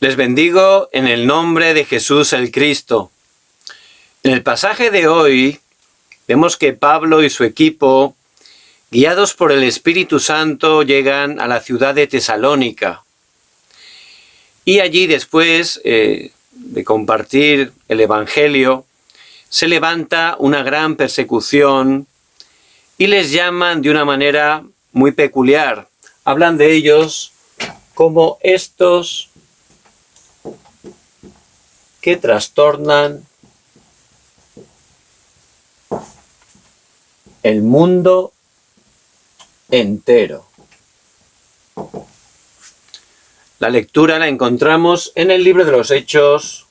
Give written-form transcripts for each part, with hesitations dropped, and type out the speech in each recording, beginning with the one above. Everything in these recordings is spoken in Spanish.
Les bendigo en el nombre de Jesús el Cristo. En el pasaje de hoy vemos que Pablo y su equipo, guiados por el Espíritu Santo, llegan a la ciudad de Tesalónica. Y allí, después de compartir el Evangelio, se levanta una gran persecución y les llaman de una manera muy peculiar. Hablan de ellos como estos que trastornan el mundo entero. La lectura la encontramos en el libro de los Hechos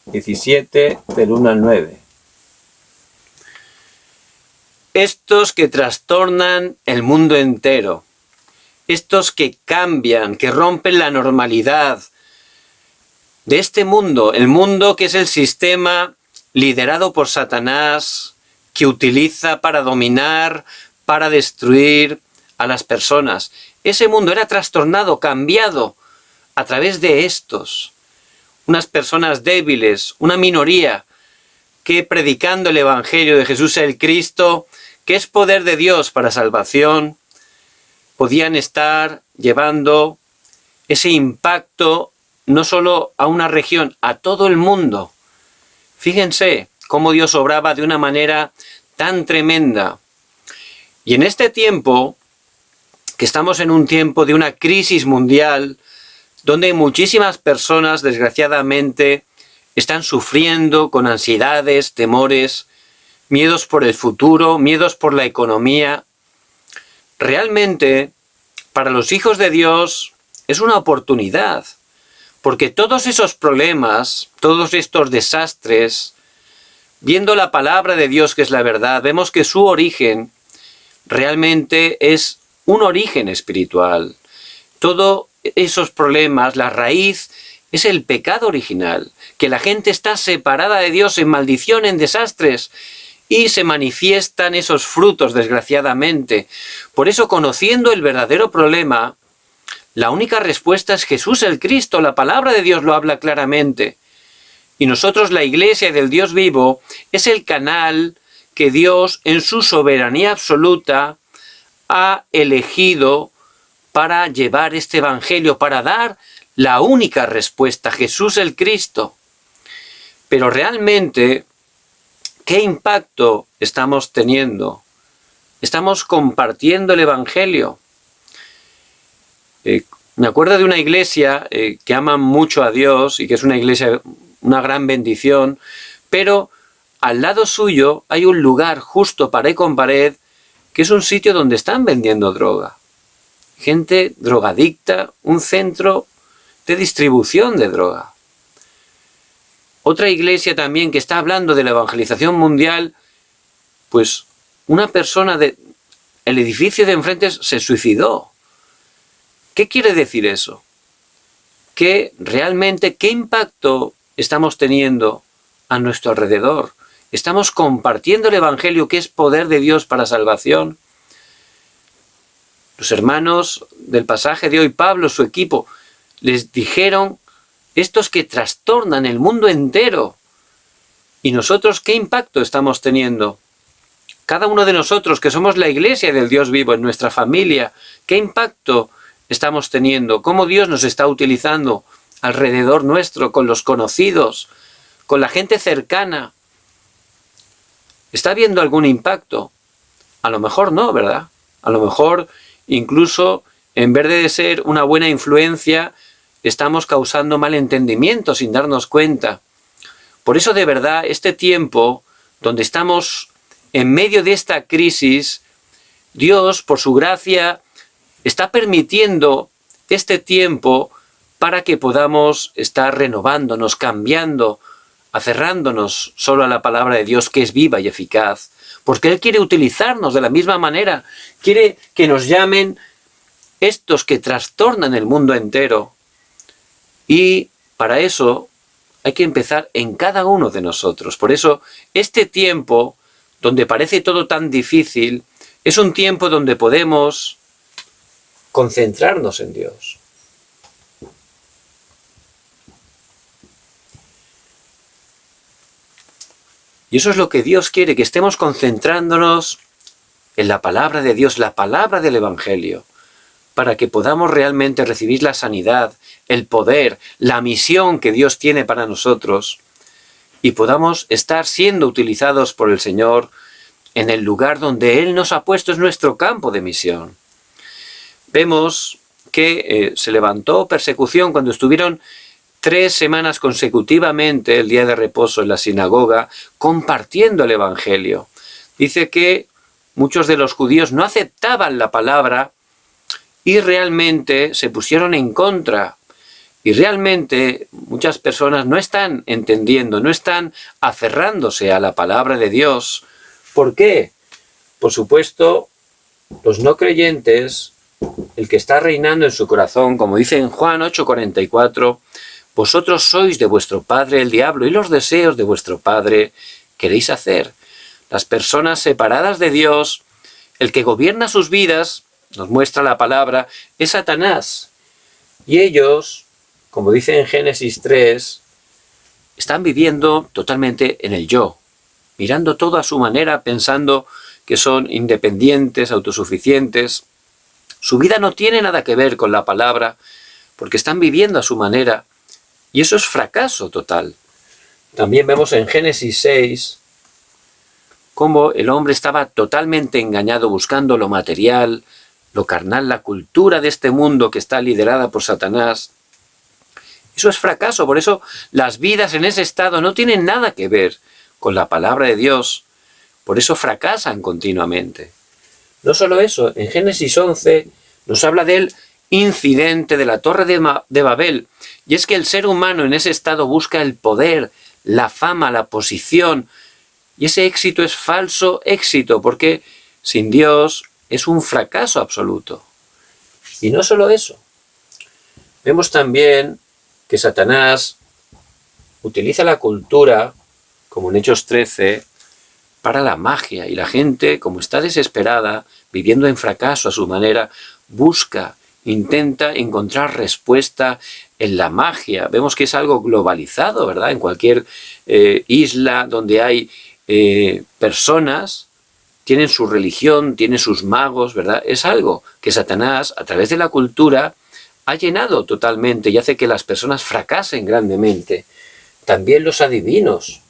17, del 1 al 9. Estos que trastornan el mundo entero, estos que cambian, que rompen la normalidad de este mundo, el mundo que es el sistema liderado por Satanás, que utiliza para dominar, para destruir a las personas. Ese mundo era trastornado, cambiado a través de estos. Unas personas débiles, una minoría, que predicando el Evangelio de Jesús el Cristo, que es poder de Dios para salvación, podían estar llevando ese impacto no solo a una región, a todo el mundo. Fíjense cómo Dios obraba de una manera tan tremenda. Y en este tiempo, que estamos en un tiempo de una crisis mundial, donde muchísimas personas, desgraciadamente, están sufriendo con ansiedades, temores, miedos por el futuro, miedos por la economía. Realmente, para los hijos de Dios, es una oportunidad, porque todos esos problemas, todos estos desastres, viendo la palabra de Dios que es la verdad, vemos que su origen realmente es un origen espiritual. Todos esos problemas, la raíz es el pecado original, que la gente está separada de Dios en maldición, en desastres, y se manifiestan esos frutos, desgraciadamente. Por eso, conociendo el verdadero problema, la única respuesta es Jesús el Cristo. La palabra de Dios lo habla claramente. Y nosotros, la Iglesia del Dios vivo, es el canal que Dios, en su soberanía absoluta, ha elegido para llevar este Evangelio, para dar la única respuesta, Jesús el Cristo. Pero realmente, ¿qué impacto estamos teniendo? ¿Estamos compartiendo el Evangelio? Me acuerdo de una iglesia que ama mucho a Dios y que es una iglesia, una gran bendición, pero al lado suyo hay un lugar justo pared con pared que es un sitio donde están vendiendo droga. Gente drogadicta, un centro de distribución de droga. Otra iglesia también que está hablando de la evangelización mundial, pues una persona del edificio de enfrente se suicidó. ¿Qué quiere decir eso? Que realmente, ¿qué impacto estamos teniendo a nuestro alrededor? ¿Estamos compartiendo el Evangelio, que es poder de Dios para salvación? Los hermanos del pasaje de hoy, Pablo, su equipo, les dijeron, estos que trastornan el mundo entero. ¿Y nosotros qué impacto estamos teniendo? Cada uno de nosotros, que somos la iglesia del Dios vivo en nuestra familia, ¿qué impacto estamos teniendo? ¿Cómo Dios nos está utilizando alrededor nuestro, con los conocidos, con la gente cercana? ¿Está habiendo algún impacto? A lo mejor no, ¿verdad? A lo mejor incluso en vez de ser una buena influencia, estamos causando malentendimiento sin darnos cuenta. Por eso, de verdad, este tiempo donde estamos en medio de esta crisis, Dios, por su gracia, está permitiendo este tiempo para que podamos estar renovándonos, cambiando, aferrándonos solo a la palabra de Dios, que es viva y eficaz. Porque Él quiere utilizarnos de la misma manera. Quiere que nos llamen estos que trastornan el mundo entero. Y para eso hay que empezar en cada uno de nosotros. Por eso este tiempo, donde parece todo tan difícil, es un tiempo donde podemos concentrarnos en Dios. Y eso es lo que Dios quiere, que estemos concentrándonos en la palabra de Dios, la palabra del Evangelio, para que podamos realmente recibir la sanidad, el poder, la misión que Dios tiene para nosotros y podamos estar siendo utilizados por el Señor en el lugar donde Él nos ha puesto, es nuestro campo de misión. Vemos que se levantó persecución cuando estuvieron 3 semanas consecutivamente el día de reposo en la sinagoga compartiendo el Evangelio. Dice que muchos de los judíos no aceptaban la palabra y realmente se pusieron en contra. Y realmente muchas personas no están entendiendo, no están aferrándose a la palabra de Dios. ¿Por qué? Por supuesto, los no creyentes, el que está reinando en su corazón, como dice en Juan 8:44, vosotros sois de vuestro padre el diablo y los deseos de vuestro padre queréis hacer. Las personas separadas de Dios, el que gobierna sus vidas, nos muestra la palabra, es Satanás. Y ellos, como dice en Génesis 3, están viviendo totalmente en el yo, mirando todo a su manera, pensando que son independientes, autosuficientes. Su vida no tiene nada que ver con la palabra, porque están viviendo a su manera, y eso es fracaso total. También vemos en Génesis 6 cómo el hombre estaba totalmente engañado buscando lo material, lo carnal, la cultura de este mundo que está liderada por Satanás. Eso es fracaso, por eso las vidas en ese estado no tienen nada que ver con la palabra de Dios, por eso fracasan continuamente. No solo eso, en Génesis 11 nos habla del incidente de la Torre de Babel, y es que el ser humano en ese estado busca el poder, la fama, la posición, y ese éxito es falso éxito, porque sin Dios es un fracaso absoluto. Y no solo eso, vemos también que Satanás utiliza la cultura, como en Hechos 13, para la magia, y la gente, como está desesperada, viviendo en fracaso a su manera, intenta encontrar respuesta en la magia. Vemos que es algo globalizado, ¿verdad? En cualquier isla donde hay personas, tienen su religión, tienen sus magos, ¿verdad? Es algo que Satanás, a través de la cultura, ha llenado totalmente y hace que las personas fracasen grandemente. También los adivinos.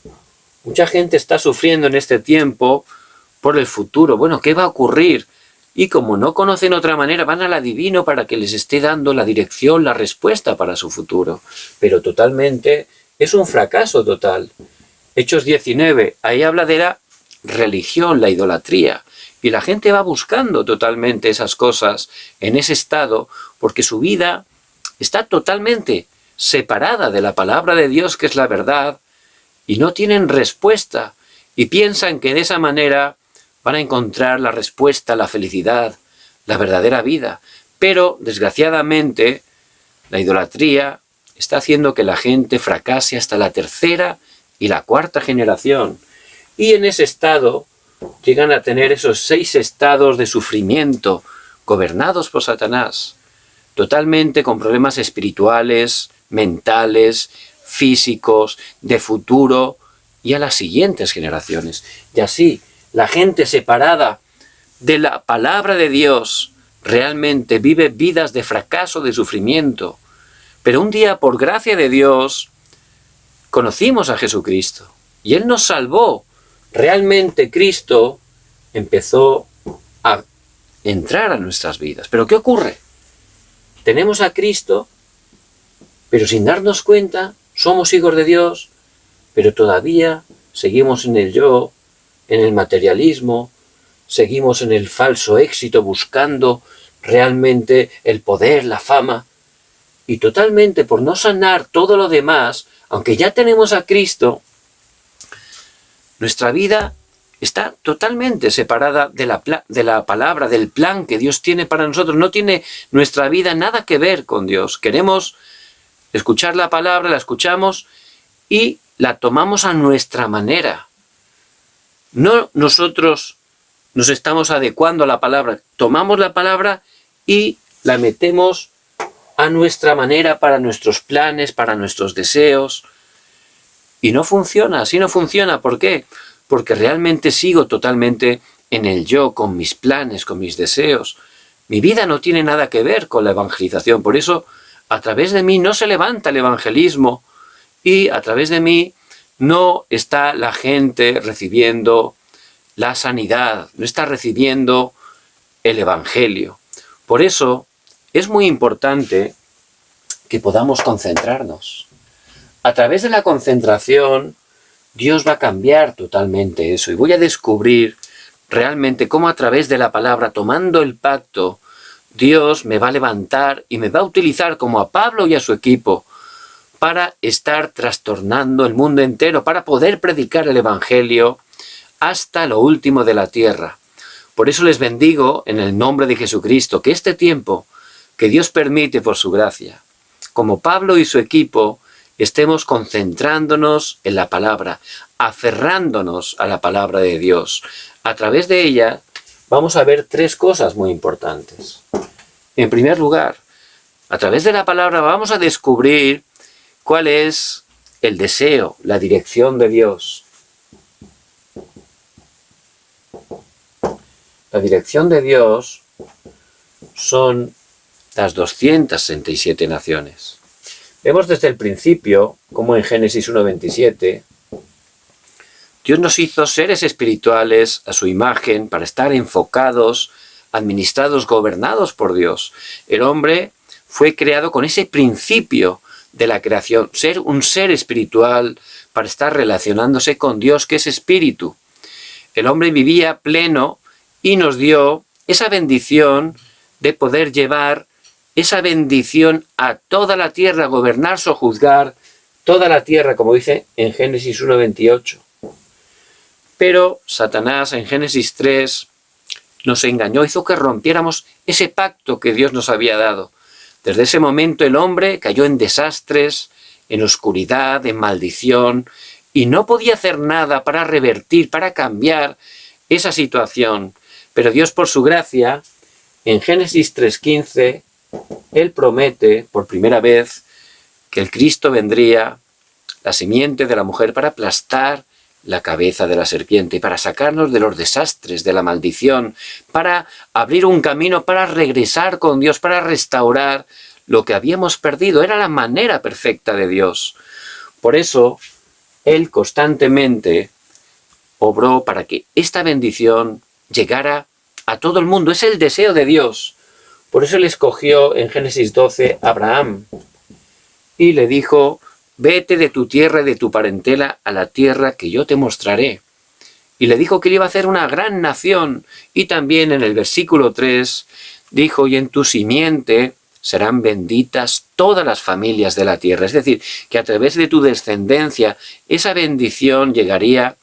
Mucha gente está sufriendo en este tiempo por el futuro. Bueno, ¿qué va a ocurrir? Y como no conocen otra manera, van al adivino para que les esté dando la dirección, la respuesta para su futuro. Pero totalmente, es un fracaso total. Hechos 19, ahí habla de la religión, la idolatría. Y la gente va buscando totalmente esas cosas en ese estado porque su vida está totalmente separada de la palabra de Dios, que es la verdad, y no tienen respuesta. Y piensan que de esa manera van a encontrar la respuesta, la felicidad, la verdadera vida. Pero, desgraciadamente, la idolatría está haciendo que la gente fracase hasta la 3ª y la 4ª generación. Y en ese estado llegan a tener esos 6 estados de sufrimiento gobernados por Satanás, totalmente con problemas espirituales, mentales, físicos, de futuro y a las siguientes generaciones. Y así, la gente separada de la palabra de Dios realmente vive vidas de fracaso, de sufrimiento. Pero un día, por gracia de Dios, conocimos a Jesucristo y Él nos salvó. Realmente Cristo empezó a entrar a nuestras vidas. ¿Pero qué ocurre? Tenemos a Cristo, pero sin darnos cuenta, somos hijos de Dios, pero todavía seguimos en el yo, en el materialismo, seguimos en el falso éxito buscando realmente el poder, la fama, y totalmente por no sanar todo lo demás, aunque ya tenemos a Cristo, nuestra vida está totalmente separada de la palabra, del plan que Dios tiene para nosotros. No tiene nuestra vida nada que ver con Dios. Queremos escuchar la palabra, la escuchamos y la tomamos a nuestra manera. No nosotros nos estamos adecuando a la palabra. Tomamos la palabra y la metemos a nuestra manera, para nuestros planes, para nuestros deseos. Y no funciona, así no funciona. ¿Por qué? porque realmente sigo totalmente en el yo, con mis planes, con mis deseos. Mi vida no tiene nada que ver con la evangelización, por eso a través de mí no se levanta el evangelismo y a través de mí no está la gente recibiendo la sanidad, no está recibiendo el evangelio. Por eso es muy importante que podamos concentrarnos. A través de la concentración, Dios va a cambiar totalmente eso y voy a descubrir realmente cómo a través de la palabra, tomando el pacto, Dios me va a levantar y me va a utilizar como a Pablo y a su equipo para estar trastornando el mundo entero, para poder predicar el evangelio hasta lo último de la tierra. Por eso les bendigo en el nombre de Jesucristo, que este tiempo que Dios permite por su gracia, como Pablo y su equipo, estemos concentrándonos en la palabra, aferrándonos a la palabra de Dios. A través de ella vamos a ver tres cosas muy importantes. En primer lugar, a través de la palabra vamos a descubrir cuál es el deseo, la dirección de Dios. La dirección de Dios son las 267 naciones. Vemos desde el principio, como en Génesis 1:27, Dios nos hizo seres espirituales a su imagen para estar enfocados, administrados, gobernados por Dios. El hombre fue creado con ese principio de la creación, ser un ser espiritual para estar relacionándose con Dios, que es espíritu. El hombre vivía pleno y nos dio esa bendición de poder llevar esa bendición a toda la tierra, gobernar o juzgar toda la tierra, como dice en Génesis 1:28. Pero Satanás en Génesis 3 nos engañó, hizo que rompiéramos ese pacto que Dios nos había dado. Desde ese momento el hombre cayó en desastres, en oscuridad, en maldición, y no podía hacer nada para revertir, para cambiar esa situación. Pero Dios, por su gracia, en Génesis 3:15, Él promete por primera vez que el Cristo vendría, la simiente de la mujer, para aplastar la cabeza de la serpiente, para sacarnos de los desastres, de la maldición, para abrir un camino, para regresar con Dios, para restaurar lo que habíamos perdido. Era la manera perfecta de Dios. Por eso, Él constantemente obró para que esta bendición llegara a todo el mundo. Es el deseo de Dios. Por eso Él escogió en Génesis 12 a Abraham y le dijo: vete de tu tierra y de tu parentela a la tierra que yo te mostraré. Y le dijo que él iba a hacer una gran nación. Y también en el versículo 3 dijo: y en tu simiente serán benditas todas las familias de la tierra. Es decir, que a través de tu descendencia esa bendición llegaría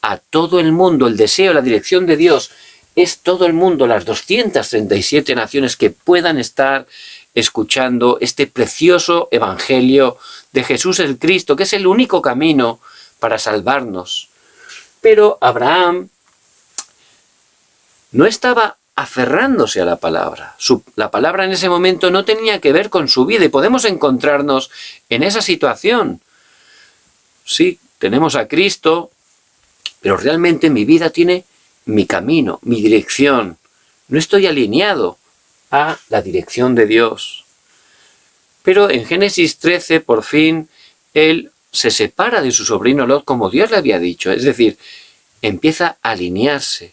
a todo el mundo. El deseo, la dirección de Dios es todo el mundo, las 237 naciones que puedan estar escuchando este precioso evangelio de Jesús el Cristo, que es el único camino para salvarnos. Pero Abraham no estaba aferrándose a la palabra. La palabra en ese momento no tenía que ver con su vida y podemos encontrarnos en esa situación. Sí, tenemos a Cristo, pero realmente mi vida tiene mi camino, mi dirección. No estoy alineado a la dirección de Dios. Pero en Génesis 13, por fin, él se separa de su sobrino Lot como Dios le había dicho. Es decir, empieza a alinearse,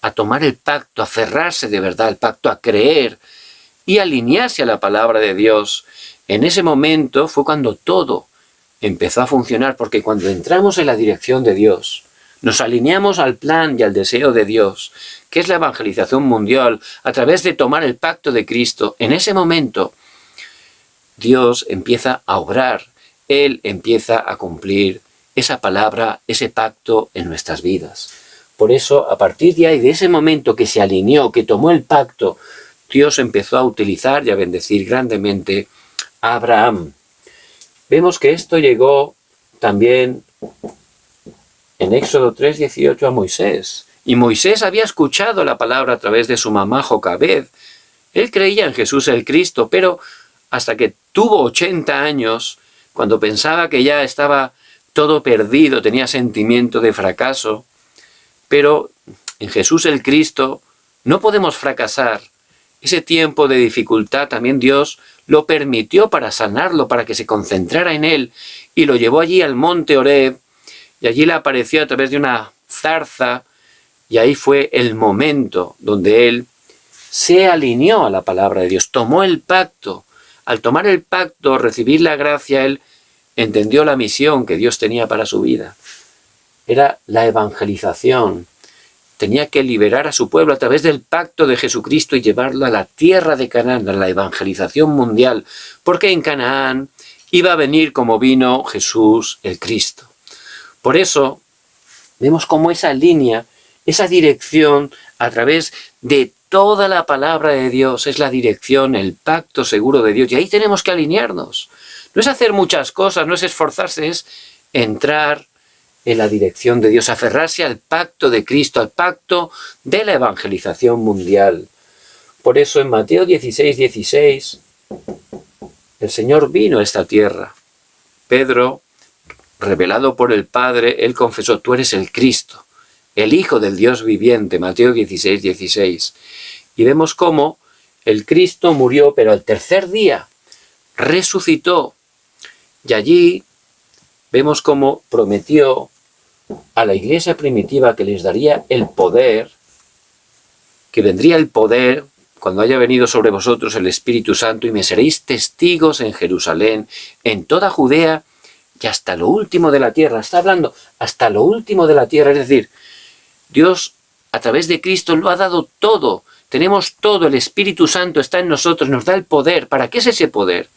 a tomar el pacto, a aferrarse de verdad al pacto, a creer y alinearse a la palabra de Dios. En ese momento fue cuando todo empezó a funcionar, porque cuando entramos en la dirección de Dios, nos alineamos al plan y al deseo de Dios, que es la evangelización mundial, a través de tomar el pacto de Cristo. En ese momento, Dios empieza a obrar, Él empieza a cumplir esa palabra, ese pacto en nuestras vidas. Por eso, a partir de ahí, de ese momento que se alineó, que tomó el pacto, Dios empezó a utilizar y a bendecir grandemente a Abraham. Vemos que esto llegó también en Éxodo 3:18 a Moisés. Y Moisés había escuchado la palabra a través de su mamá Jocabed. Él creía en Jesús el Cristo, pero hasta que tuvo 80 años, cuando pensaba que ya estaba todo perdido, tenía sentimiento de fracaso, pero en Jesús el Cristo no podemos fracasar. Ese tiempo de dificultad también Dios lo permitió para sanarlo, para que se concentrara en él, y lo llevó allí al monte Horeb, y allí le apareció a través de una zarza, y ahí fue el momento donde él se alineó a la palabra de Dios, tomó el pacto. Al tomar el pacto, recibir la gracia, él entendió la misión que Dios tenía para su vida. Era la evangelización. Tenía que liberar a su pueblo a través del pacto de Jesucristo y llevarlo a la tierra de Canaán, a la evangelización mundial, porque en Canaán iba a venir como vino Jesús el Cristo. Por eso vemos cómo esa línea, esa dirección a través de toda la palabra de Dios es la dirección, el pacto seguro de Dios. Y ahí tenemos que alinearnos. No es hacer muchas cosas, no es esforzarse, es entrar en la dirección de Dios, aferrarse al pacto de Cristo, al pacto de la evangelización mundial. Por eso en Mateo 16:16, el Señor vino a esta tierra. Pedro, revelado por el Padre, él confesó: tú eres el Cristo, el Hijo del Dios viviente, Mateo 16:16. Y vemos cómo el Cristo murió, pero al tercer día resucitó. Y allí vemos cómo prometió a la iglesia primitiva que les daría el poder, que vendría el poder cuando haya venido sobre vosotros el Espíritu Santo, y me seréis testigos en Jerusalén, en toda Judea y hasta lo último de la tierra. Está hablando hasta lo último de la tierra, es decir, Dios a través de Cristo lo ha dado todo. Tenemos todo, el Espíritu Santo está en nosotros, nos da el poder. ¿Para qué es ese poder?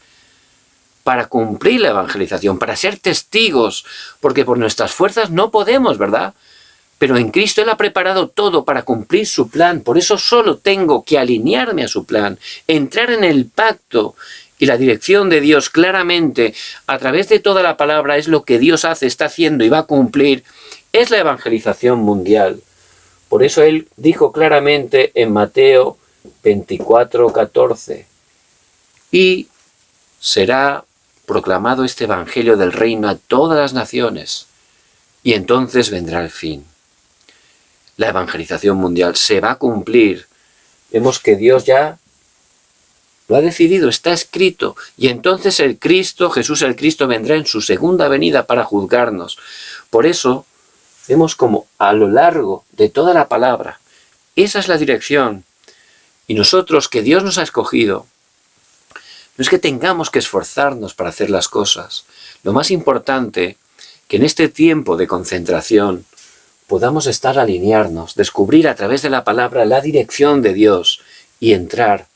Para cumplir la evangelización, para ser testigos, porque por nuestras fuerzas no podemos, ¿verdad? Pero en Cristo Él ha preparado todo para cumplir su plan. Por eso solo tengo que alinearme a su plan, entrar en el pacto, y la dirección de Dios claramente a través de toda la palabra es lo que Dios hace, está haciendo y va a cumplir. Es la evangelización mundial. Por eso Él dijo claramente en Mateo 24:14, y será proclamado este evangelio del reino a todas las naciones, y entonces vendrá el fin. La evangelización mundial se va a cumplir. Vemos que Dios ya lo ha decidido, está escrito, y entonces el Cristo, Jesús el Cristo, vendrá en su segunda venida para juzgarnos. Por eso vemos como a lo largo de toda la palabra, esa es la dirección. Y nosotros, que Dios nos ha escogido, no es que tengamos que esforzarnos para hacer las cosas. Lo más importante, que en este tiempo de concentración podamos estar alinearnos, descubrir a través de la palabra la dirección de Dios y entrar,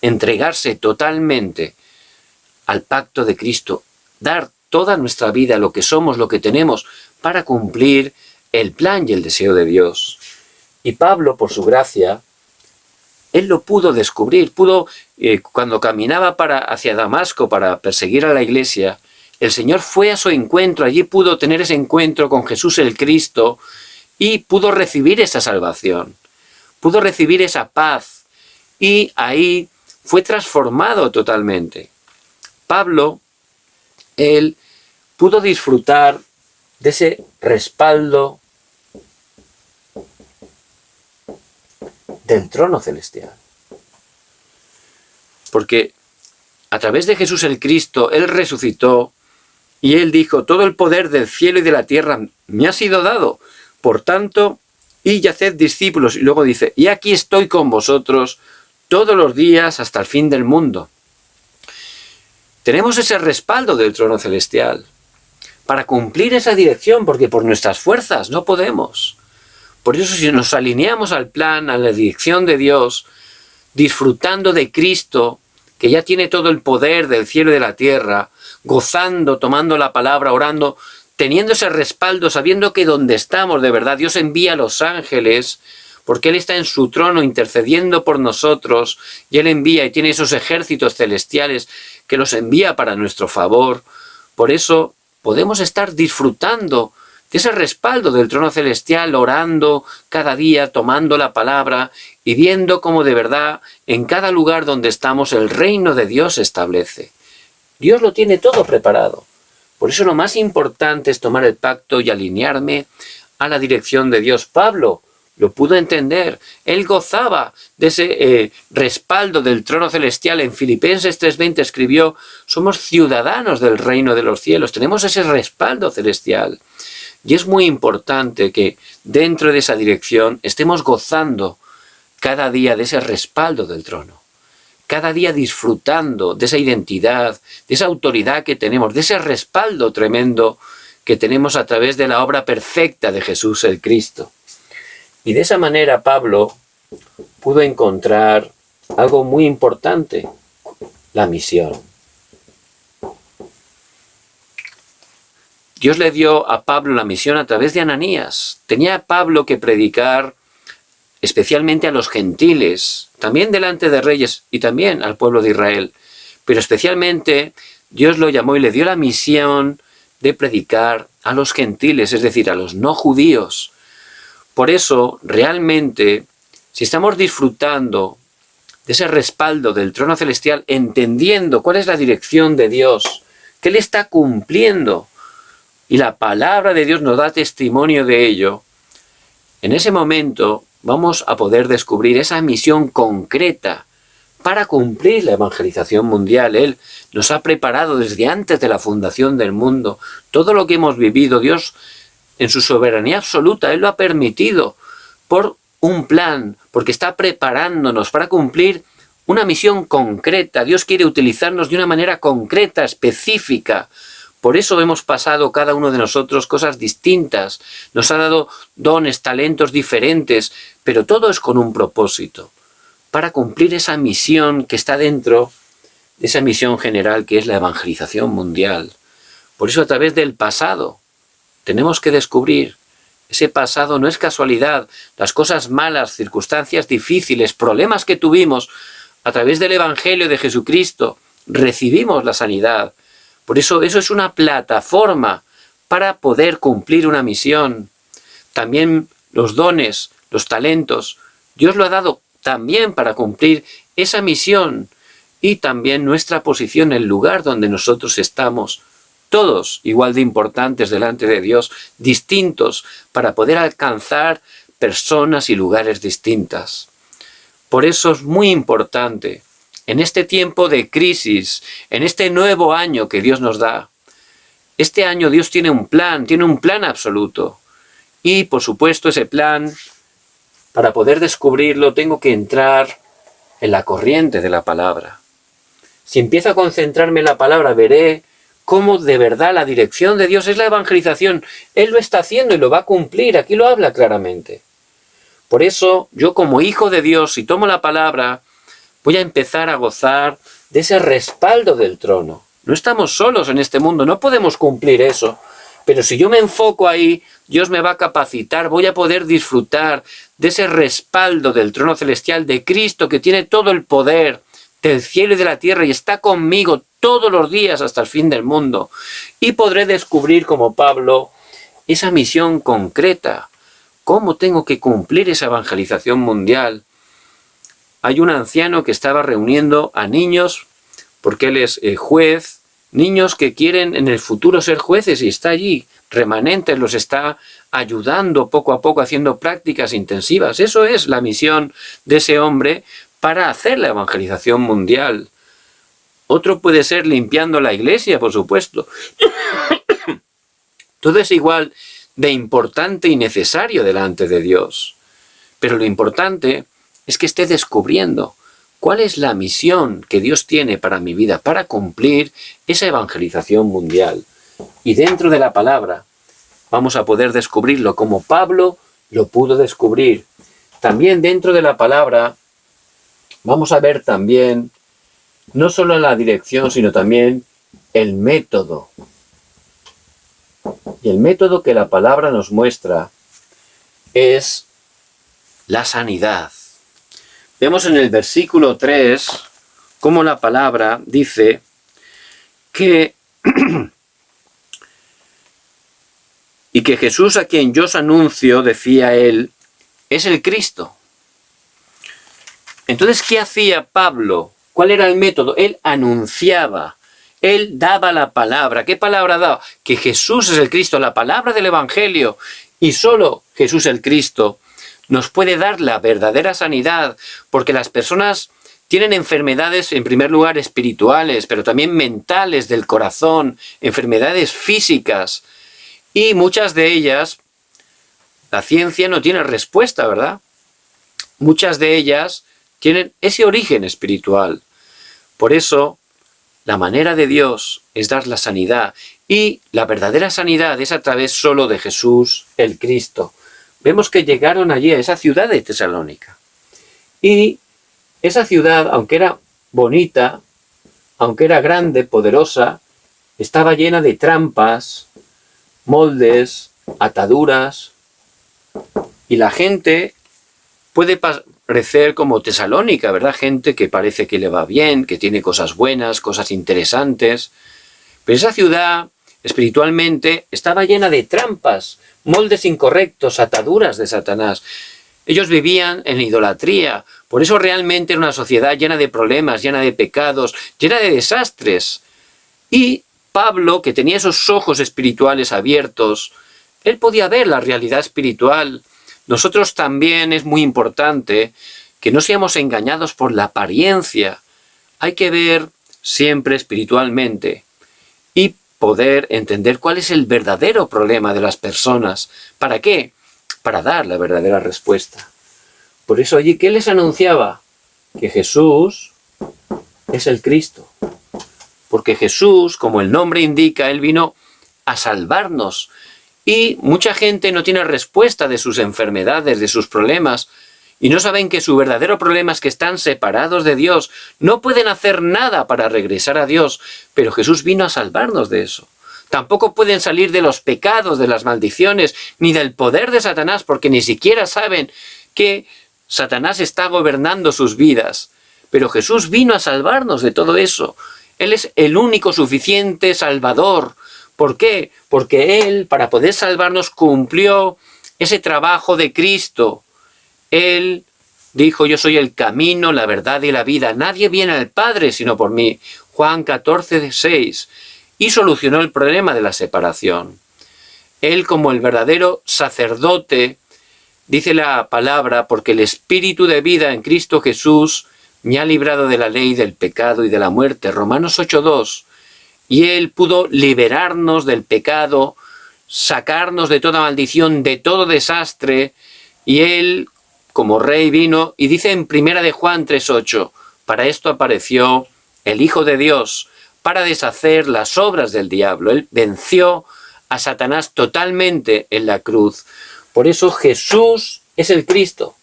entregarse totalmente al pacto de Cristo, dar toda nuestra vida, lo que somos, lo que tenemos, para cumplir el plan y el deseo de Dios. Y Pablo, por su gracia, él lo pudo descubrir, cuando caminaba hacia Damasco para perseguir a la iglesia, el Señor fue a su encuentro, allí pudo tener ese encuentro con Jesús el Cristo y pudo recibir esa salvación, pudo recibir esa paz, y ahí fue transformado totalmente. Pablo, él pudo disfrutar de ese respaldo del trono celestial. Porque a través de Jesús el Cristo, Él resucitó y Él dijo: todo el poder del cielo y de la tierra me ha sido dado. Por tanto, id y haced discípulos. Y luego dice: y aquí estoy con vosotros todos los días hasta el fin del mundo. Tenemos ese respaldo del trono celestial para cumplir esa dirección, porque por nuestras fuerzas no podemos. Por eso, si nos alineamos al plan, a la dirección de Dios, disfrutando de Cristo, que ya tiene todo el poder del cielo y de la tierra, gozando, tomando la palabra, orando, teniendo ese respaldo, sabiendo que donde estamos de verdad, Dios envía a los ángeles, porque Él está en su trono intercediendo por nosotros, y Él envía y tiene esos ejércitos celestiales que los envía para nuestro favor. Por eso podemos estar disfrutando de ese respaldo del trono celestial, orando cada día, tomando la palabra y viendo cómo de verdad en cada lugar donde estamos el reino de Dios se establece. Dios lo tiene todo preparado. Por eso lo más importante es tomar el pacto y alinearme a la dirección de Dios. Pablo lo pudo entender. Él gozaba de ese respaldo del trono celestial. En Filipenses 3:20 escribió: somos ciudadanos del reino de los cielos. Tenemos ese respaldo celestial. Y es muy importante que dentro de esa dirección estemos gozando cada día de ese respaldo del trono. Cada día disfrutando de esa identidad, de esa autoridad que tenemos, de ese respaldo tremendo que tenemos a través de la obra perfecta de Jesús el Cristo. Y de esa manera Pablo pudo encontrar algo muy importante: la misión. Dios le dio a Pablo la misión a través de Ananías. Tenía Pablo que predicar especialmente a los gentiles, también delante de reyes y también al pueblo de Israel. Pero especialmente Dios lo llamó y le dio la misión de predicar a los gentiles, es decir, a los no judíos. Por eso, realmente, si estamos disfrutando de ese respaldo del trono celestial, entendiendo cuál es la dirección de Dios, que Él está cumpliendo, y la palabra de Dios nos da testimonio de ello, en ese momento vamos a poder descubrir esa misión concreta para cumplir la evangelización mundial. Él nos ha preparado desde antes de la fundación del mundo. Todo lo que hemos vivido, Dios, en su soberanía absoluta, Él lo ha permitido por un plan, porque está preparándonos para cumplir una misión concreta. Dios quiere utilizarnos de una manera concreta, específica. Por eso hemos pasado cada uno de nosotros cosas distintas. Nos ha dado dones, talentos diferentes, pero todo es con un propósito, para cumplir esa misión que está dentro de esa misión general que es la evangelización mundial. Por eso a través del pasado tenemos que descubrir. Ese pasado no es casualidad. Las cosas malas, circunstancias difíciles, problemas que tuvimos, a través del Evangelio de Jesucristo recibimos la sanidad. Por eso es una plataforma para poder cumplir una misión. También los dones, los talentos, Dios lo ha dado también para cumplir esa misión. Y también nuestra posición, el lugar donde nosotros estamos, todos igual de importantes delante de Dios, distintos, para poder alcanzar personas y lugares distintas. Por eso es muy importante, en este tiempo de crisis, en este nuevo año que Dios nos da, este año Dios tiene un plan absoluto. Y por supuesto ese plan, para poder descubrirlo, tengo que entrar en la corriente de la palabra. Si empiezo a concentrarme en la palabra, veré cómo de verdad la dirección de Dios es la evangelización. Él lo está haciendo y lo va a cumplir. Aquí lo habla claramente. Por eso, yo como hijo de Dios, si tomo la palabra, voy a empezar a gozar de ese respaldo del trono. No estamos solos en este mundo, no podemos cumplir eso. Pero si yo me enfoco ahí, Dios me va a capacitar, voy a poder disfrutar de ese respaldo del trono celestial de Cristo, que tiene todo el poder del cielo y de la tierra y está conmigo todos los días hasta el fin del mundo. Y podré descubrir, como Pablo, esa misión concreta. ¿Cómo tengo que cumplir esa evangelización mundial? Hay un anciano que estaba reuniendo a niños, porque él es juez, niños que quieren en el futuro ser jueces, y está allí, remanentes, los está ayudando poco a poco, haciendo prácticas intensivas. Eso es la misión de ese hombre para hacer la evangelización mundial. Otro puede ser limpiando la iglesia, por supuesto. Todo es igual de importante y necesario delante de Dios. Pero lo importante es que esté descubriendo cuál es la misión que Dios tiene para mi vida, para cumplir esa evangelización mundial. Y dentro de la palabra vamos a poder descubrirlo como Pablo lo pudo descubrir. También dentro de la palabra vamos a ver también no solo la dirección, sino también el método. Y el método que la palabra nos muestra es la sanidad. Vemos en el versículo 3 cómo la palabra dice que y que Jesús, a quien yo os anuncio, decía él, es el Cristo. Entonces, ¿qué hacía Pablo? ¿Cuál era el método? Él anunciaba, Él daba la palabra. ¿Qué palabra daba? Que Jesús es el Cristo, la palabra del Evangelio. Y solo Jesús el Cristo nos puede dar la verdadera sanidad, porque las personas tienen enfermedades, en primer lugar, espirituales, pero también mentales del corazón, enfermedades físicas. Y muchas de ellas, la ciencia no tiene respuesta, ¿verdad? Muchas de ellas tienen ese origen espiritual. Por eso, la manera de Dios es dar la sanidad. Y la verdadera sanidad es a través solo de Jesús, el Cristo. Vemos que llegaron allí a esa ciudad de Tesalónica. Y esa ciudad, aunque era bonita, aunque era grande, poderosa, estaba llena de trampas, moldes, ataduras. Y la gente puede parecer como Tesalónica, ¿verdad? Gente que parece que le va bien, que tiene cosas buenas, cosas interesantes. Pero esa ciudad, espiritualmente, estaba llena de trampas, moldes incorrectos, ataduras de Satanás. Ellos vivían en idolatría. Por eso realmente era una sociedad llena de problemas, llena de pecados, llena de desastres. Y Pablo, que tenía esos ojos espirituales abiertos, él podía ver la realidad espiritual. Nosotros también es muy importante que no seamos engañados por la apariencia. Hay que ver siempre espiritualmente y poder entender cuál es el verdadero problema de las personas. ¿Para qué? Para dar la verdadera respuesta. Por eso allí, ¿qué les anunciaba? Que Jesús es el Cristo. Porque Jesús, como el nombre indica, Él vino a salvarnos. Y mucha gente no tiene respuesta de sus enfermedades, de sus problemas, y no saben que su verdadero problema es que están separados de Dios. No pueden hacer nada para regresar a Dios, pero Jesús vino a salvarnos de eso. Tampoco pueden salir de los pecados, de las maldiciones, ni del poder de Satanás, porque ni siquiera saben que Satanás está gobernando sus vidas. Pero Jesús vino a salvarnos de todo eso. Él es el único suficiente Salvador. ¿Por qué? Porque Él, para poder salvarnos, cumplió ese trabajo de Cristo. Él dijo, yo soy el camino, la verdad y la vida. Nadie viene al Padre sino por mí. Juan 14:6. Y solucionó el problema de la separación. Él, como el verdadero sacerdote, dice la palabra, porque el Espíritu de vida en Cristo Jesús me ha librado de la ley, del pecado y de la muerte. Romanos 8:2. Y Él pudo liberarnos del pecado, sacarnos de toda maldición, de todo desastre. Y Él, como Rey, vino y dice en 1 de Juan 3:8, para esto apareció el Hijo de Dios, para deshacer las obras del diablo. Él venció a Satanás totalmente en la cruz. Por eso Jesús es el Cristo.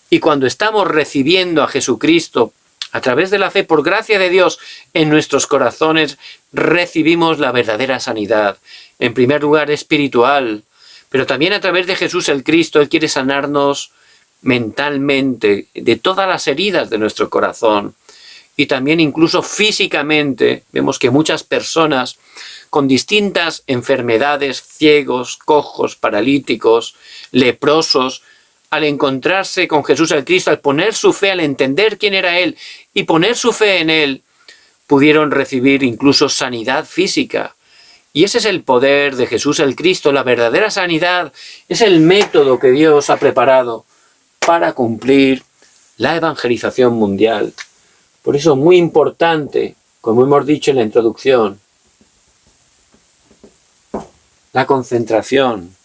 Y cuando estamos recibiendo a Jesucristo a través de la fe, por gracia de Dios, en nuestros corazones recibimos la verdadera sanidad. En primer lugar, espiritual, pero también a través de Jesús el Cristo. Él quiere sanarnos mentalmente de todas las heridas de nuestro corazón. Y también incluso físicamente. Vemos que muchas personas con distintas enfermedades, ciegos, cojos, paralíticos, leprosos, al encontrarse con Jesús el Cristo, al poner su fe, al entender quién era Él y poner su fe en Él, pudieron recibir incluso sanidad física. Y ese es el poder de Jesús el Cristo. La verdadera sanidad es el método que Dios ha preparado para cumplir la evangelización mundial. Por eso muy importante, como hemos dicho en la introducción, la concentración.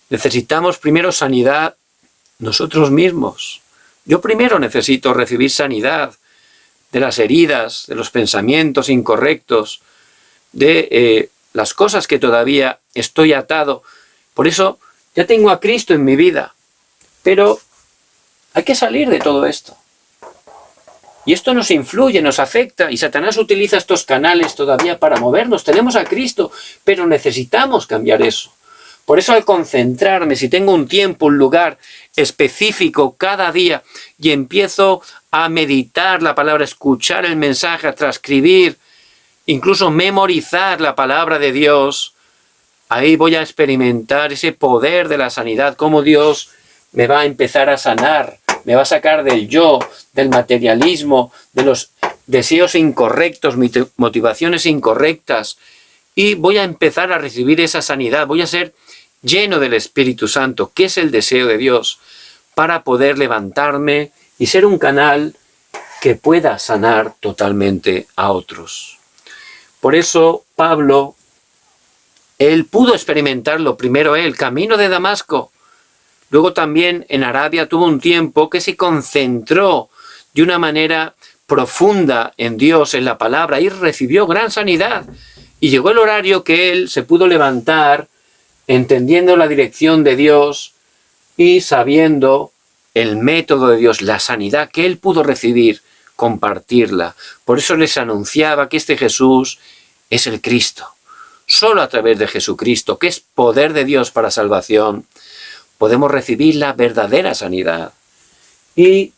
Necesitamos primero sanidad nosotros mismos. Yo primero necesito recibir sanidad de las heridas, de los pensamientos incorrectos, de las cosas que todavía estoy atado. Por eso ya tengo a Cristo en mi vida, pero hay que salir de todo esto. Y esto nos influye, nos afecta, y Satanás utiliza estos canales todavía para movernos. Tenemos a Cristo, pero necesitamos cambiar eso. Por eso al concentrarme, si tengo un tiempo, un lugar específico cada día, y empiezo a meditar la palabra, escuchar el mensaje, a transcribir, incluso memorizar la palabra de Dios, ahí voy a experimentar ese poder de la sanidad, cómo Dios me va a empezar a sanar, me va a sacar del yo, del materialismo, de los deseos incorrectos, motivaciones incorrectas, y voy a empezar a recibir esa sanidad, voy a ser lleno del Espíritu Santo, que es el deseo de Dios, para poder levantarme y ser un canal que pueda sanar totalmente a otros. Por eso Pablo, él pudo experimentarlo, primero él, camino de Damasco, luego también en Arabia tuvo un tiempo que se concentró de una manera profunda en Dios, en la palabra, y recibió gran sanidad. Y llegó el horario que él se pudo levantar entendiendo la dirección de Dios y sabiendo el método de Dios, la sanidad que él pudo recibir, compartirla. Por eso les anunciaba que este Jesús es el Cristo. Solo a través de Jesucristo, que es poder de Dios para salvación, podemos recibir la verdadera sanidad. ¿Y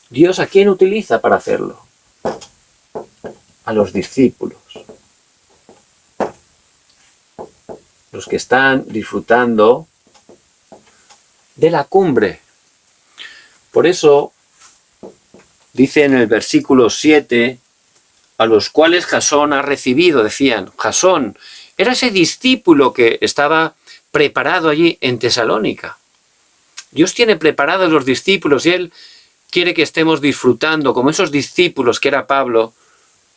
Dios a quién utiliza para hacerlo? A los discípulos. Los que están disfrutando de la cumbre. Por eso dice en el versículo 7, a los cuales Jasón ha recibido, decían, Jasón era ese discípulo que estaba preparado allí en Tesalónica. Dios tiene preparados los discípulos y Él quiere que estemos disfrutando, como esos discípulos que era Pablo,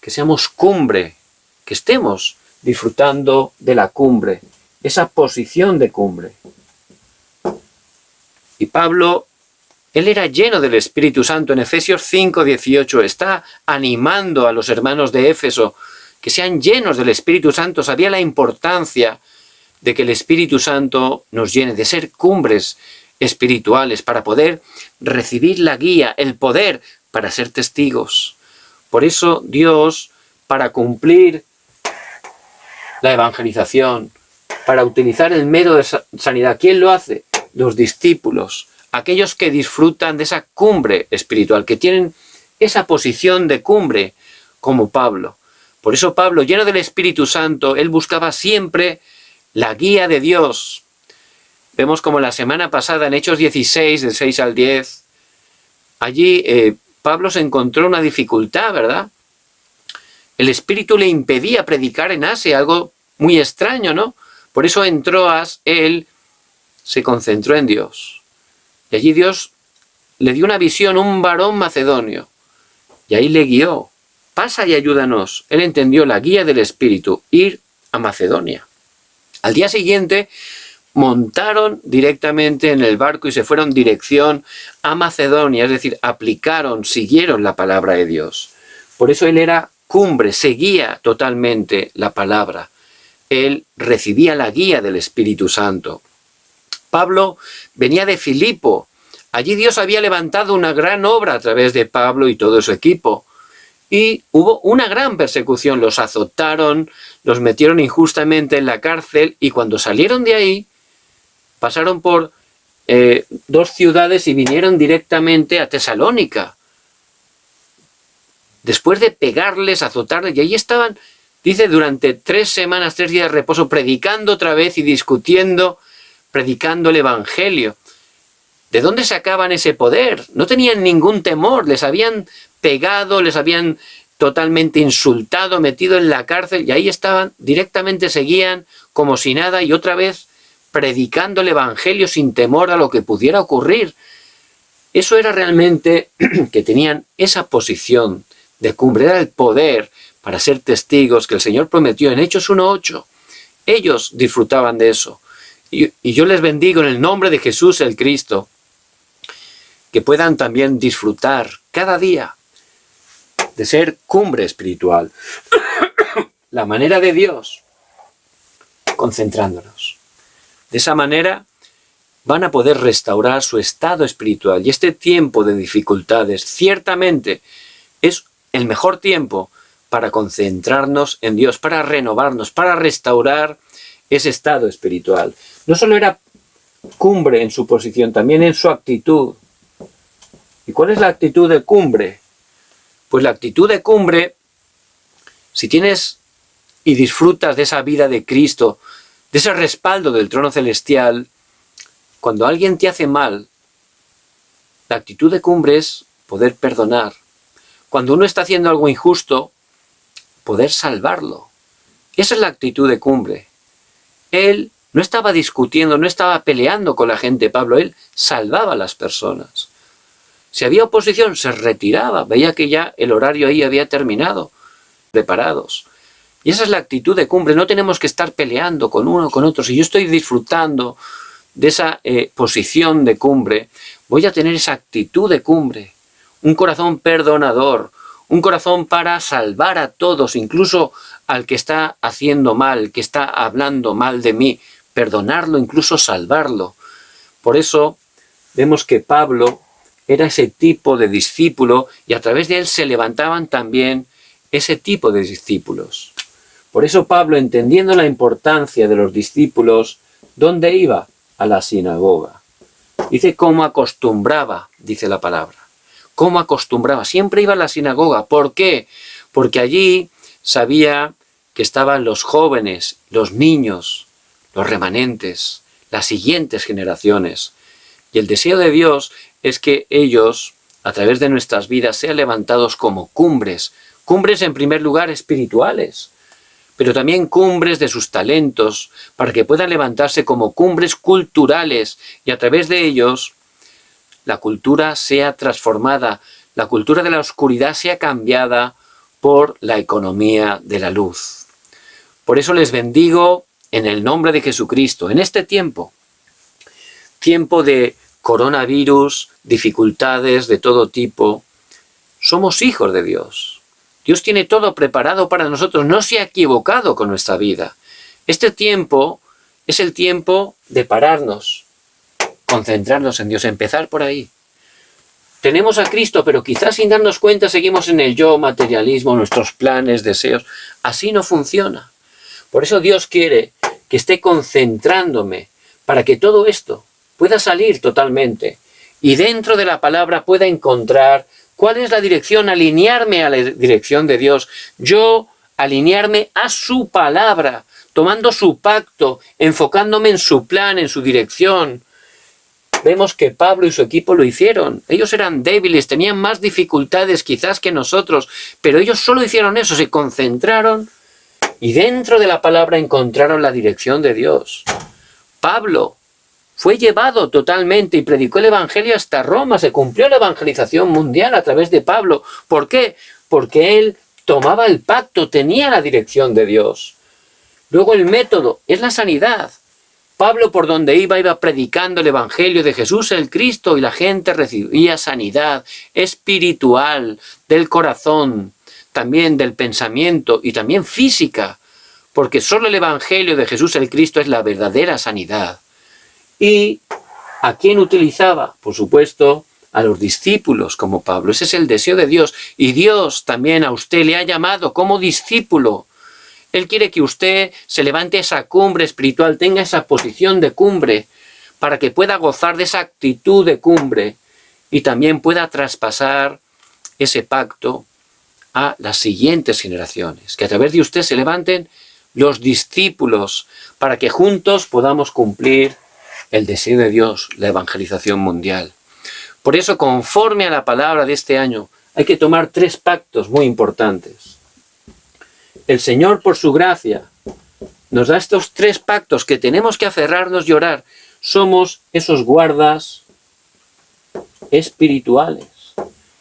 que seamos cumbre, que estemos disfrutando de la cumbre, esa posición de cumbre. Y Pablo, él era lleno del Espíritu Santo. En Efesios 5:18 está animando a los hermanos de Éfeso que sean llenos del Espíritu Santo. Sabía la importancia de que el Espíritu Santo nos llene, de ser cumbres espirituales para poder recibir la guía, el poder para ser testigos. Por eso Dios, para cumplir la evangelización, para utilizar el método de sanidad, ¿quién lo hace? Los discípulos, aquellos que disfrutan de esa cumbre espiritual, que tienen esa posición de cumbre, como Pablo. Por eso Pablo, lleno del Espíritu Santo, él buscaba siempre la guía de Dios. Vemos como la semana pasada en Hechos 16, del 6 al 10, allí Pablo se encontró una dificultad, ¿verdad? El Espíritu le impedía predicar en Asia, algo muy extraño, ¿no? Por eso en Troas él se concentró en Dios. Y allí Dios le dio una visión, un varón macedonio. Y ahí le guió. Pasa y ayúdanos. Él entendió la guía del Espíritu, ir a Macedonia. Al día siguiente montaron directamente en el barco y se fueron dirección a Macedonia, es decir, aplicaron, siguieron la palabra de Dios. Por eso él era cumbre, seguía totalmente la palabra. Él recibía la guía del Espíritu Santo. Pablo venía de Filipo. Allí Dios había levantado una gran obra a través de Pablo y todo su equipo. Y hubo una gran persecución. Los azotaron, los metieron injustamente en la cárcel y cuando salieron de ahí, pasaron por 2 ciudades y vinieron directamente a Tesalónica. Después de pegarles, azotarles, y ahí estaban, dice, durante 3 semanas, 3 días de reposo, predicando otra vez y discutiendo, predicando el Evangelio. ¿De dónde sacaban ese poder? No tenían ningún temor, les habían pegado, les habían totalmente insultado, metido en la cárcel, y ahí estaban, directamente seguían como si nada, y otra vez predicando el Evangelio sin temor a lo que pudiera ocurrir. Eso era realmente que tenían esa posición de cumbre, era el poder para ser testigos que el Señor prometió en Hechos 1:8. Ellos disfrutaban de eso. Y yo les bendigo en el nombre de Jesús el Cristo, que puedan también disfrutar cada día de ser cumbre espiritual. La manera de Dios, concentrándonos. De esa manera van a poder restaurar su estado espiritual. Y este tiempo de dificultades ciertamente es el mejor tiempo para concentrarnos en Dios, para renovarnos, para restaurar ese estado espiritual. No solo era cumbre en su posición, también en su actitud. ¿Y cuál es la actitud de cumbre? Pues la actitud de cumbre, si tienes y disfrutas de esa vida de Cristo, de ese respaldo del trono celestial, cuando alguien te hace mal, la actitud de cumbre es poder perdonar, cuando uno está haciendo algo injusto, poder salvarlo. Esa es la actitud de cumbre. Él no estaba discutiendo, no estaba peleando con la gente, Pablo, él salvaba a las personas. Si había oposición, se retiraba, veía que ya el horario ahí había terminado, preparados. Y esa es la actitud de cumbre, no tenemos que estar peleando con uno o con otro. Si yo estoy disfrutando de esa posición de cumbre, voy a tener esa actitud de cumbre, un corazón perdonador, un corazón para salvar a todos, incluso al que está haciendo mal, que está hablando mal de mí, perdonarlo, incluso salvarlo. Por eso vemos que Pablo era ese tipo de discípulo y a través de él se levantaban también ese tipo de discípulos. Por eso Pablo, entendiendo la importancia de los discípulos, ¿dónde iba? A la sinagoga. Dice cómo acostumbraba, dice la palabra. Cómo acostumbraba. Siempre iba a la sinagoga. ¿Por qué? Porque allí sabía que estaban los jóvenes, los niños, los remanentes, las siguientes generaciones. Y el deseo de Dios es que ellos, a través de nuestras vidas, sean levantados como cumbres. Cumbres en primer lugar espirituales, pero también cumbres de sus talentos, para que puedan levantarse como cumbres culturales y a través de ellos la cultura sea transformada, la cultura de la oscuridad sea cambiada por la economía de la luz. Por eso les bendigo en el nombre de Jesucristo, en este tiempo de coronavirus, dificultades de todo tipo, somos hijos de Dios. Dios tiene todo preparado para nosotros, no se ha equivocado con nuestra vida. Este tiempo es el tiempo de pararnos, concentrarnos en Dios, empezar por ahí. Tenemos a Cristo, pero quizás sin darnos cuenta seguimos en el yo, materialismo, nuestros planes, deseos. Así no funciona. Por eso Dios quiere que esté concentrándome para que todo esto pueda salir totalmente y dentro de la palabra pueda encontrar cuál es la dirección, alinearme a la dirección de Dios. Yo alinearme a su palabra, tomando su pacto, enfocándome en su plan, en su dirección. Vemos que Pablo y su equipo lo hicieron. Ellos eran débiles, tenían más dificultades quizás que nosotros, pero ellos solo hicieron eso, se concentraron y dentro de la palabra encontraron la dirección de Dios. Pablo fue llevado totalmente y predicó el evangelio hasta Roma. Se cumplió la evangelización mundial a través de Pablo. ¿Por qué? Porque él tomaba el pacto, tenía la dirección de Dios. Luego el método es la sanidad. Pablo por donde iba predicando el evangelio de Jesús el Cristo y la gente recibía sanidad espiritual, del corazón, también del pensamiento y también física. Porque solo el evangelio de Jesús el Cristo es la verdadera sanidad. ¿Y a quién utilizaba? Por supuesto, a los discípulos como Pablo. Ese es el deseo de Dios. Y Dios también a usted le ha llamado como discípulo. Él quiere que usted se levante a esa cumbre espiritual, tenga esa posición de cumbre, para que pueda gozar de esa actitud de cumbre y también pueda traspasar ese pacto a las siguientes generaciones. Que a través de usted se levanten los discípulos para que juntos podamos cumplir el deseo de Dios, la evangelización mundial. Por eso, conforme a la palabra de este año, hay que tomar 3 pactos muy importantes. El Señor, por su gracia, nos da estos 3 pactos que tenemos que aferrarnos y orar. Somos esos guardas espirituales,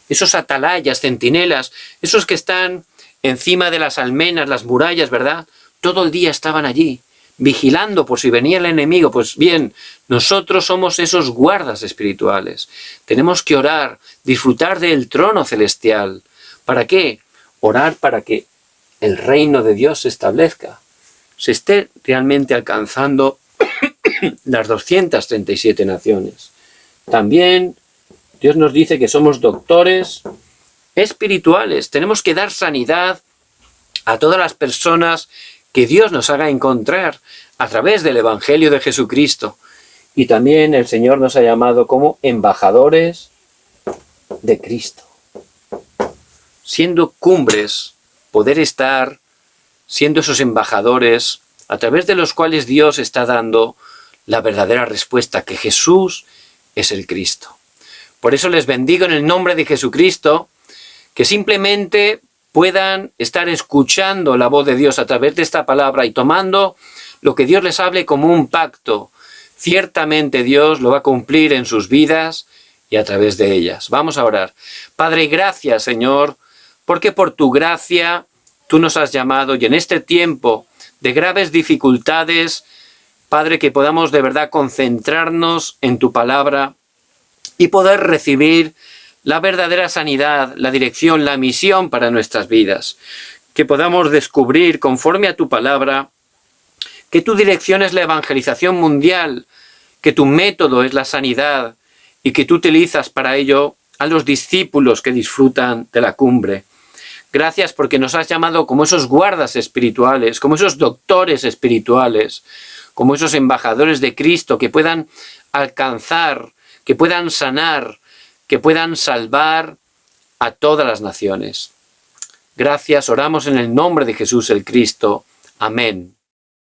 esos atalayas, centinelas, esos que están encima de las almenas, las murallas, ¿verdad? Todo el día estaban allí, vigilando por si venía el enemigo. Pues bien, nosotros somos esos guardas espirituales. Tenemos que orar, disfrutar del trono celestial. ¿Para qué? Orar para que el reino de Dios se establezca, se esté realmente alcanzando las 237 naciones. También Dios nos dice que somos doctores espirituales. Tenemos que dar sanidad a todas las personas que Dios nos haga encontrar a través del Evangelio de Jesucristo. Y también el Señor nos ha llamado como embajadores de Cristo. Siendo cumbres, poder estar siendo esos embajadores a través de los cuales Dios está dando la verdadera respuesta, que Jesús es el Cristo. Por eso les bendigo en el nombre de Jesucristo, que simplemente puedan estar escuchando la voz de Dios a través de esta palabra y tomando lo que Dios les hable como un pacto. Ciertamente Dios lo va a cumplir en sus vidas y a través de ellas. Vamos a orar. Padre, gracias, Señor, porque por tu gracia tú nos has llamado y en este tiempo de graves dificultades, Padre, que podamos de verdad concentrarnos en tu palabra y poder recibir la verdadera sanidad, la dirección, la misión para nuestras vidas. Que podamos descubrir, conforme a tu palabra, que tu dirección es la evangelización mundial, que tu método es la sanidad y que tú utilizas para ello a los discípulos que disfrutan de la cumbre. Gracias porque nos has llamado como esos guardas espirituales, como esos doctores espirituales, como esos embajadores de Cristo que puedan alcanzar, que puedan sanar, que puedan salvar a todas las naciones. Gracias, oramos en el nombre de Jesús el Cristo. Amén.